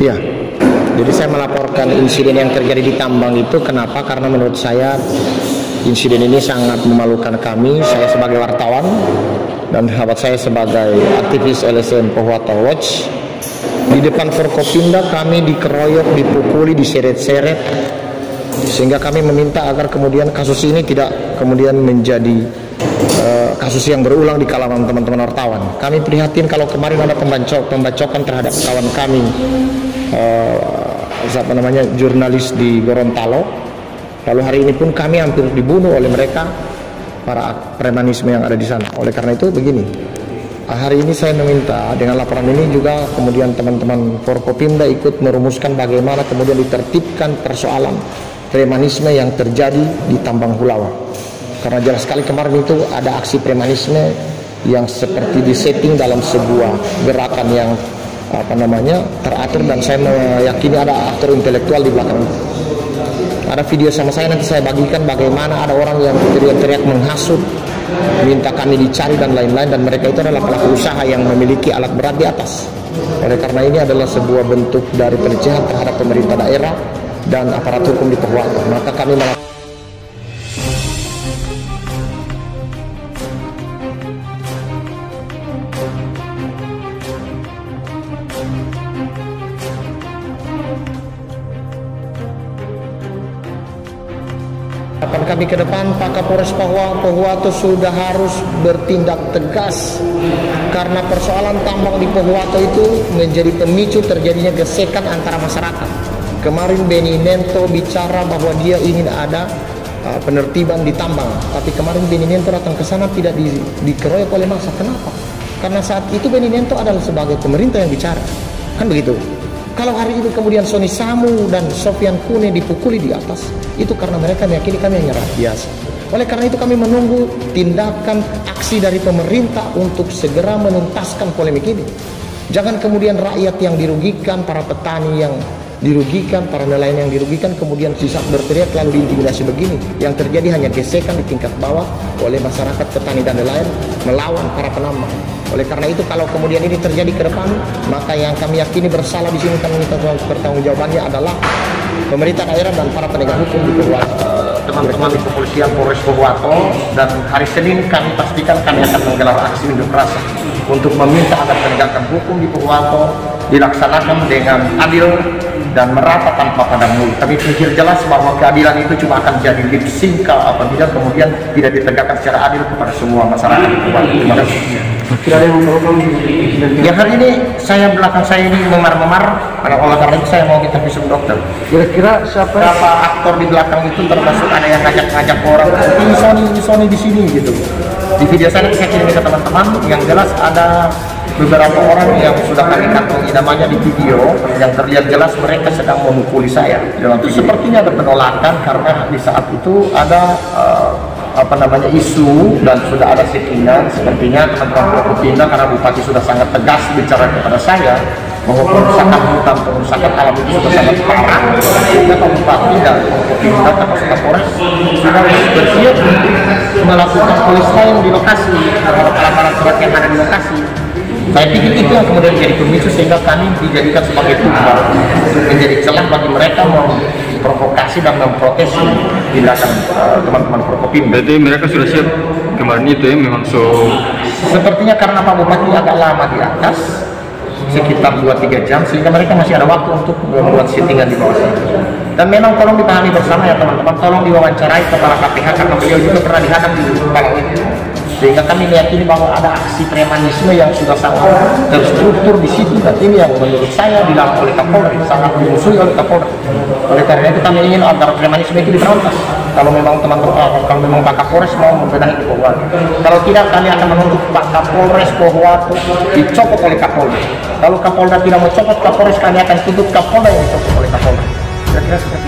Ya, jadi saya melaporkan insiden yang terjadi di tambang itu. Kenapa? Karena menurut saya insiden ini sangat memalukan kami. Saya sebagai wartawan dan sahabat saya sebagai aktivis LSM Pohuwato Watch. Di depan Forkopimda kami dikeroyok, dipukuli, diseret-seret, sehingga kami meminta agar kemudian kasus ini tidak kemudian menjadi kasus yang berulang di kalangan teman-teman wartawan. Kami prihatin kalau kemarin ada pembacokan terhadap kawan kami, jurnalis di Gorontalo. Lalu hari ini pun kami hampir dibunuh oleh mereka, para premanisme yang ada di sana. Oleh karena itu begini, hari ini saya meminta dengan laporan ini juga kemudian teman-teman Forkopimda ikut merumuskan bagaimana kemudian ditertibkan persoalan premanisme yang terjadi di tambang Hulawa. Karena jelas sekali kemarin itu ada aksi premanisme yang seperti disetting dalam sebuah gerakan yang teratur, dan saya meyakini ada aktor intelektual di belakang itu. Ada video sama saya, nanti saya bagikan bagaimana ada orang yang teriak-teriak menghasut, minta kami dicari dan lain-lain, dan mereka itu adalah pelaku usaha yang memiliki alat berat di atas. Oleh karena ini adalah sebuah bentuk dari pelecehan terhadap pemerintah daerah dan aparat hukum di Pohuwato. Maka kami kami ke depan, Pak Kapolres Pohuwato sudah harus bertindak tegas, karena persoalan tambang di Pohuwato itu menjadi pemicu terjadinya gesekan antara masyarakat. Kemarin Beni Nento bicara bahwa dia ingin ada penertiban di tambang, tapi kemarin Beni Nento datang ke sana tidak dikeroyok oleh massa. Kenapa? Karena saat itu Beni Nento adalah sebagai pemerintah yang bicara, kan begitu. Kalau hari ini kemudian Sony Samu dan Sofian Kune dipukuli di atas, itu karena mereka meyakini kami hanya rakyat biasa. Oleh karena itu kami menunggu tindakan aksi dari pemerintah untuk segera menuntaskan polemik ini. Jangan kemudian rakyat yang dirugikan, para petani yang dirugikan, para nelayan yang dirugikan, kemudian sisa berteriak lalu diintimidasi begini. Yang terjadi hanya gesekan di tingkat bawah oleh masyarakat petani dan nelayan melawan para penambang. Oleh karena itu kalau kemudian ini terjadi ke depan, maka yang kami yakini bersalah di sini kami minta pertanggungjawabannya adalah pemerintah daerah dan para penegak hukum di Pohuwato. Teman-teman di kepolisian Polres Pohuwato, dan hari Senin kami pastikan kami akan menggelar aksi unjuk rasa untuk meminta agar penegakan hukum di Pohuwato dilaksanakan dengan adil dan merata tanpa pandang bulu. Kami pikir jelas bahwa keadilan itu cuma akan jadi lip sync apabila kemudian tidak ditegakkan secara adil kepada semua masyarakat di Pohuwato. Terima kasih. Ya, hari ini saya belakang saya ini memar-memar, oleh karena itu saya mau kita visum dokter. Kira-kira berapa aktor di belakang itu, termasuk ada yang ngajak-ngajak orang, ini Sony di sini gitu. Di video saya kirim ke teman-teman, yang jelas ada beberapa orang yang sudah kami kantongi namanya di video, yang terlihat jelas mereka sedang memukuli saya. Itu sepertinya ada penolakan karena di saat itu ada isu dan sudah ada settingan. Sepertinya teman-teman Forkopimda, karena Bupati sudah sangat tegas bicara kepada saya bahwa perusakan hutan, perusakan alam itu sudah sangat parah, sehingga Pak Bupati dan Forkopimda termasuk Kapolres sudah bersiap untuk melakukan penyelesaian di lokasi terhadap alat-alat berat yang ada di lokasi. Saya pikir itu yang kemudian jadi pemicu sehingga kami dijadikan sebagai tujuan untuk menjadi celah bagi mereka memprovokasi dan memprotes tindakan teman-teman Forkopimda. Jadi mereka sudah siap kemarin itu ya, memang sepertinya karena Pak Bupati agak lama di atas, sekitar 2-3 jam, sehingga mereka masih ada waktu untuk membuat settingan di bawah sini. Dan memang tolong dipahami bersama ya teman-teman, tolong diwawancarai kepala KPH karena beliau juga pernah dihadang di kalau itu. Sehingga kami meyakini bahwa ada aksi premanisme yang sudah sangat terstruktur di situ, dan ini yang menurut saya dilakukan oleh Kapolres, sangat dimusuhi oleh Kapolres. Oleh karena itu kami ingin agar premanisme itu diberantas. Kalau memang teman-teman Pak Kapolres mau membenahi di Pohuwato, kalau tidak kami akan menuntut Pak Kapolres Pohuwato dicopot oleh Kapolda. Kalau Kapolda tidak mau copot Kapolres, kami akan tuntut Kapolda yang dicopot oleh Kapolda. Kira-kira seperti